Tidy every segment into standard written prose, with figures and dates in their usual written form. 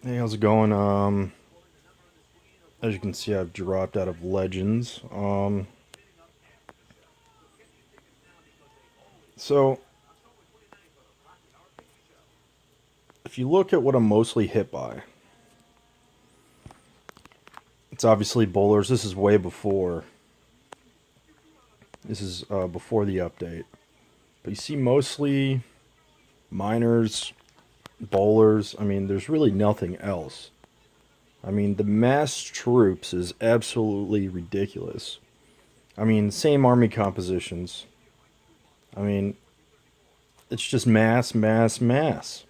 Hey, how's it going? As you can see, I've dropped out of Legends. So if you look at what I'm mostly hit by, it's obviously bowlers. This is way before. This is before the update. But you see mostly miners, bowlers. I mean, there's really nothing else. I mean, the mass troops is absolutely ridiculous. I mean, same army compositions. I mean, it's just mass, mass, mass.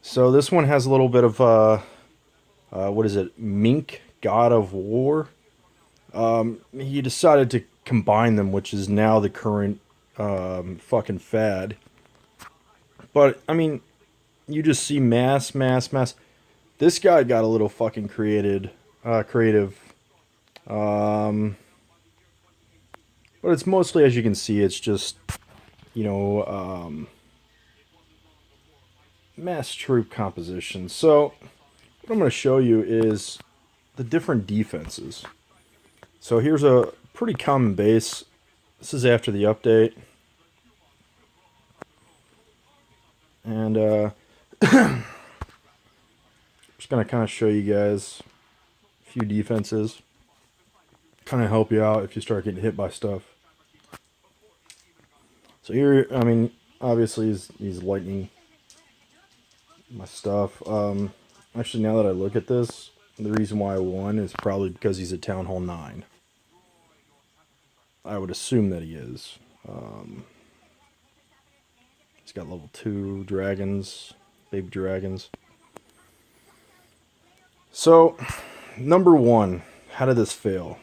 So this one has a little bit of what is it? Mink, God of War. He decided to combine them, which is now the current fucking fad. But I mean, you just see mass, mass, mass. This guy got a little fucking creative. Um, but it's mostly, as you can see, it's just you know mass troop composition. So what I'm going to show you is the different defenses. So here's a pretty common base. This is after the update. And just going to kind of show you guys a few defenses. Kind of help you out if you start getting hit by stuff. So here, I mean, obviously he's lightning my stuff. Actually, now that I look at this, the reason why I won is probably because he's a Town Hall 9. I would assume that he is. He's got level 2 dragons, baby dragons. So, number one, how did this fail?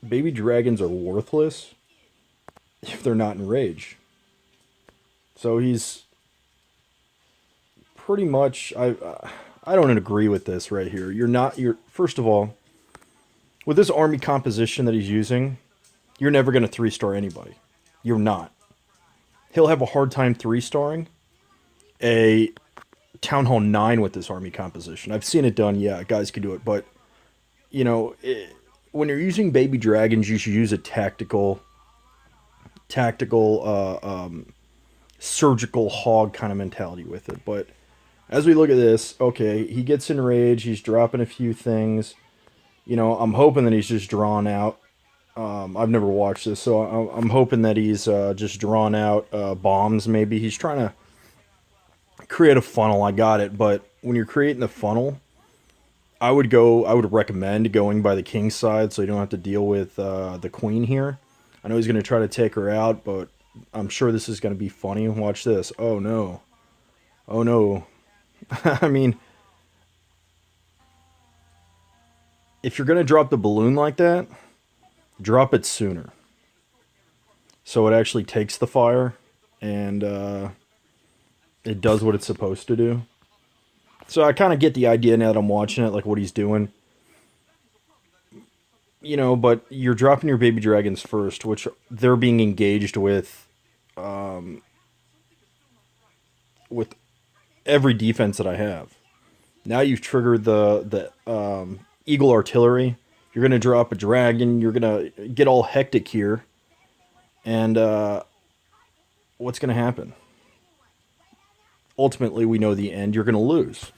Baby dragons are worthless if they're not in rage. So he's pretty much I don't agree with this right here. You're first of all, with this army composition that he's using, you're never going to 3-star anybody. You're not. He'll have a hard time 3-starring a Town Hall 9 with this army composition. I've seen it done. Yeah, guys can do it, but you know, when you're using baby dragons, you should use a tactical surgical hog kind of mentality with it. But as we look at this, okay, he gets in rage, he's dropping a few things. You know, I'm hoping that he's just drawn out. I've never watched this, so I'm hoping that he's just drawn out bombs. Maybe he's trying to create a funnel. I got it, but when you're creating the funnel, I would recommend going by the king's side, so you don't have to deal with the queen here. I know he's going to try to take her out, but I'm sure this is going to be funny. Watch this. Oh no. Oh no. I mean, if you're going to drop the balloon like that, drop it sooner. So it actually takes the fire and it does what it's supposed to do. So I kind of get the idea now that I'm watching it, like what he's doing. You know, but you're dropping your baby dragons first, which they're being engaged with every defense that I have. Now you've triggered the eagle artillery. You're gonna drop a dragon. You're gonna get all hectic here, and what's gonna happen? Ultimately, we know the end. You're gonna lose.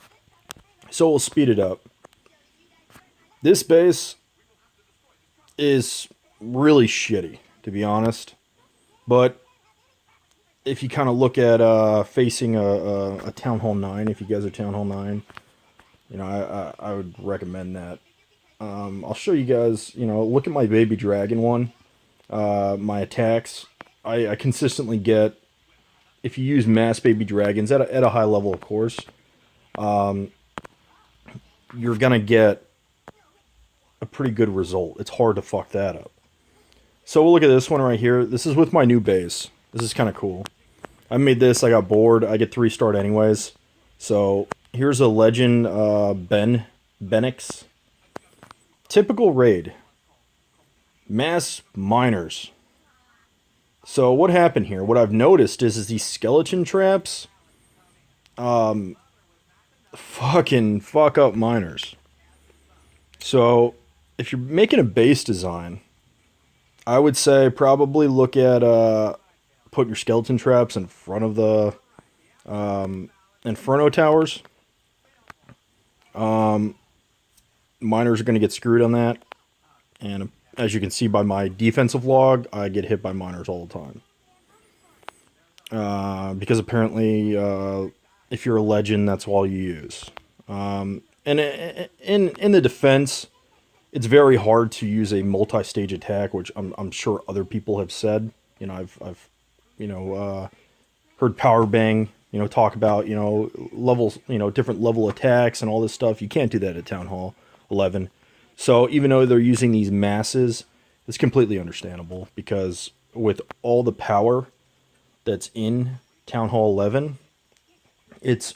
So we'll speed it up. This base is really shitty, to be honest. But if you kind of look at facing a Town Hall 9, if you guys are Town Hall 9, you know, I would recommend that. I'll show you guys, you know, look at my baby dragon one. My attacks, I consistently get, if you use mass baby dragons at a high level, of course, you're going to get a pretty good result. It's hard to fuck that up. So we'll look at this one right here. This is with my new base. This is kind of cool. I made this. I got bored. I get 3-starred anyways. So here's a legend Benix. Typical raid. Mass miners. So what happened here? What I've noticed is these skeleton traps. fucking fuck up miners. So, if you're making a base design, I would say probably look at put your skeleton traps in front of the inferno towers. Miners are going to get screwed on that, and as you can see by my defensive log, I get hit by miners all the time. Because apparently, if you're a legend, that's all you use. And in the defense, it's very hard to use a multi-stage attack, which I'm sure other people have said. You know, I've heard Power Bang, talk about, levels, different level attacks and all this stuff. You can't do that at Town Hall 11. So even though they're using these masses, it's completely understandable because with all the power that's in Town Hall 11, it's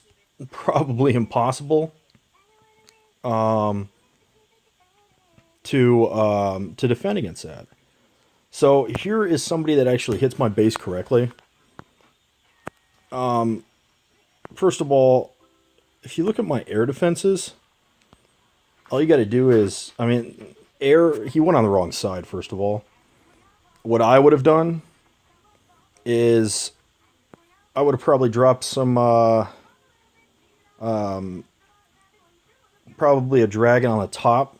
probably impossible to defend against that. So here is somebody that actually hits my base correctly. First of all, if you look at my air defenses, all you got to do is, air, he went on the wrong side, first of all. What I would have done is I would have probably dropped some, probably a dragon on the top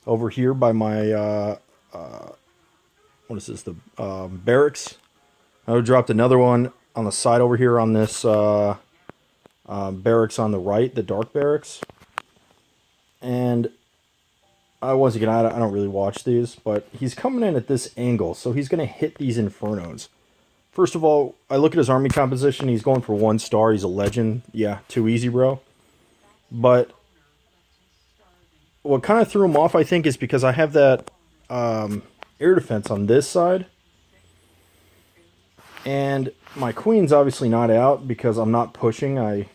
over here by my, what is this, the barracks. I would have dropped another one on the side over here on this barracks on the right, the dark barracks. And once again, I don't really watch these, but he's coming in at this angle, so he's going to hit these infernos. First of all, I look at his army composition. He's going for 1 star. He's a legend. Yeah, too easy, bro. But what kind of threw him off, I think, is because I have that air defense on this side. And my queen's obviously not out because I'm not pushing. I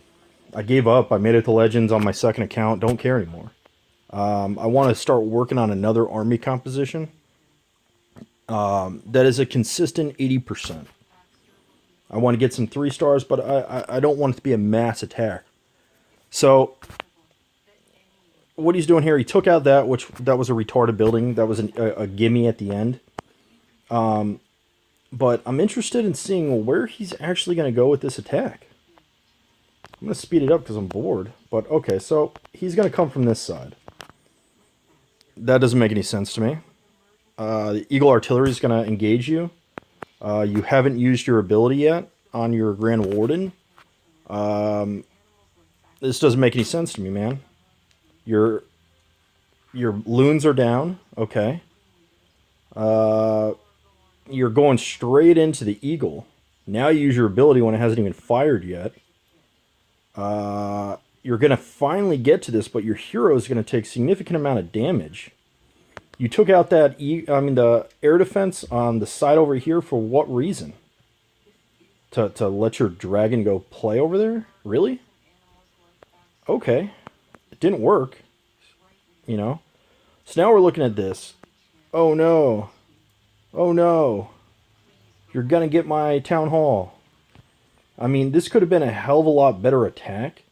gave up. I made it to legends on my second account. Don't care anymore. I want to start working on another army composition that is a consistent 80%. I want to get some 3 stars, but I don't want it to be a mass attack. So what he's doing here, he took out that was a retarded building. That was a gimme at the end. But I'm interested in seeing where he's actually going to go with this attack. I'm going to speed it up because I'm bored. But okay, so he's going to come from this side. That doesn't make any sense to me. The Eagle Artillery is going to engage you. You haven't used your ability yet on your Grand Warden. This doesn't make any sense to me, man. Your loons are down. Okay. You're going straight into the Eagle. Now you use your ability when it hasn't even fired yet. You're going to finally get to this, but your hero is going to take significant amount of damage. You took out that, the air defense on the side over here for what reason? To let your dragon go play over there? Really? Okay. It didn't work. So now we're looking at this. Oh no. Oh no. You're going to get my town hall. This could have been a hell of a lot better attack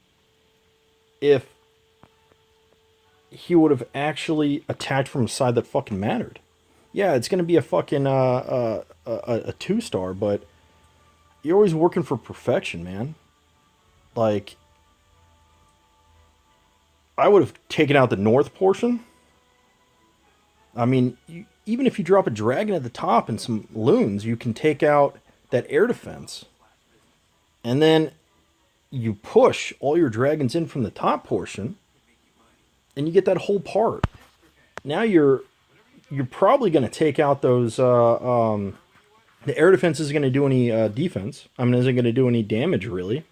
if he would have actually attacked from a side that fucking mattered. Yeah, it's going to be a fucking a 2-star, but you're always working for perfection, man. Like, I would have taken out the north portion. Even if you drop a dragon at the top and some loons, you can take out that air defense. And then you push all your dragons in from the top portion, and you get that whole part. Now you're probably going to take out those. The air defense isn't going to do any defense. Isn't going to do any damage really,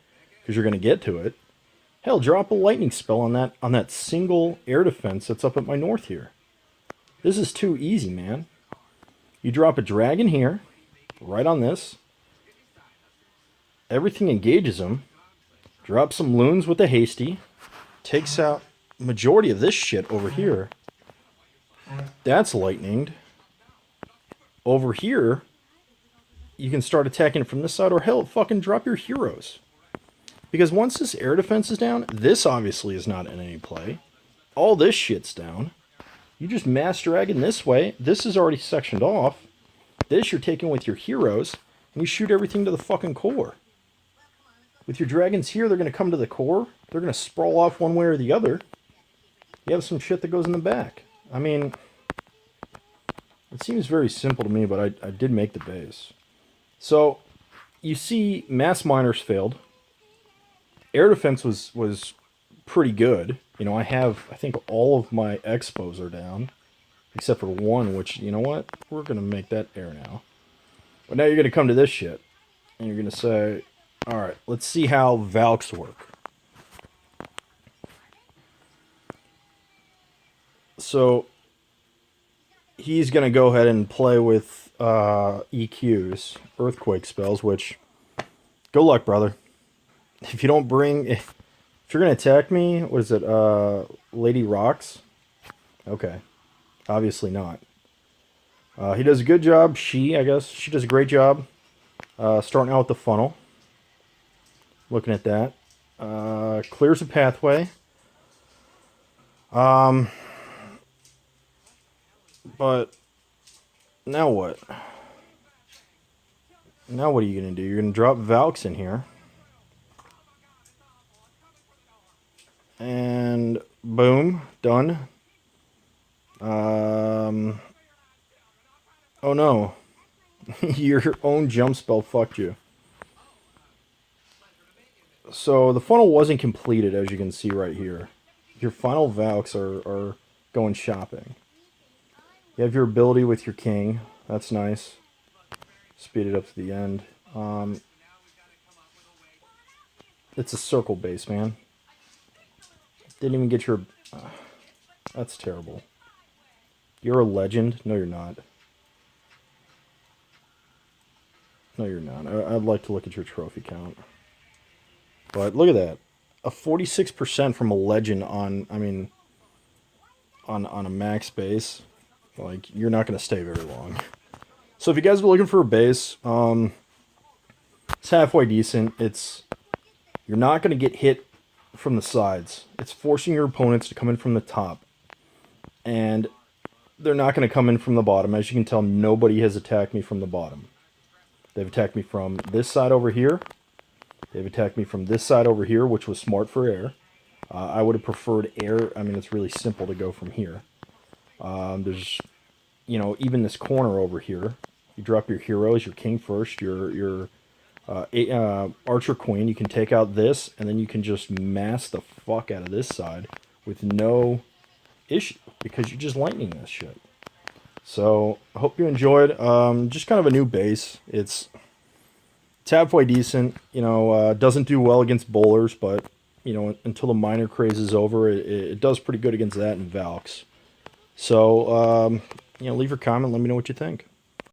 because you're going to get to it. Hell, drop a lightning spell on that single air defense that's up at my north here. This is too easy, man. You drop a dragon here, right on this. Everything engages him. Drop some loons with the hasty. Takes out majority of this shit over here. That's lightninged. Over here, you can start attacking from this side, or hell, fucking drop your heroes. Because once this air defense is down, this obviously is not in any play. All this shit's down. You just mass dragon this way. This is already sectioned off. This you're taking with your heroes, and you shoot everything to the fucking core. With your dragons here, they're going to come to the core. They're going to sprawl off one way or the other. You have some shit that goes in the back. I mean, it seems very simple to me, but I did make the base. So, you see mass miners failed. Air defense was pretty good. You know, I think all of my expos are down. Except for one, which, you know what? We're going to make that air now. But now you're going to come to this shit. And you're going to say, alright, let's see how valks work. So, he's going to go ahead and play with EQs, earthquake spells, which, good luck, brother. If you don't bring, if you're going to attack me, what is it, Lady Rocks? Okay, obviously not. He does a good job, I guess, she does a great job, starting out with the funnel. Looking at that. Clears a pathway. But now what? Now what are you going to do? You're going to drop valks in here. And boom, done. Oh no. Your own jump spell fucked you. So the funnel wasn't completed, as you can see right here. Your final valks are going shopping. You have your ability with your king. That's nice. Speed it up to the end. It's a circle base, man. Didn't even get your... that's terrible. You're a legend? No, you're not. No, you're not. I'd like to look at your trophy count. But look at that. A 46% from a legend on, I mean, on a max base. Like, you're not going to stay very long. So if you guys are looking for a base, it's halfway decent. You're not going to get hit from the sides. It's forcing your opponents to come in from the top. And they're not going to come in from the bottom. As you can tell, nobody has attacked me from the bottom. They've attacked me from this side over here. They've attacked me from this side over here, which was smart for air. I would have preferred air. I mean, it's really simple to go from here. There's, you know, even this corner over here. You drop your heroes, your king first, your archer queen. You can take out this, and then you can just mass the fuck out of this side with no issue, because you're just lightning this shit. So, I hope you enjoyed. Just kind of a new base. It's halfway decent. You know, doesn't do well against bowlers, but, you know, until the miner craze is over, it does pretty good against that and valks. So, you know, leave your comment. Let me know what you think.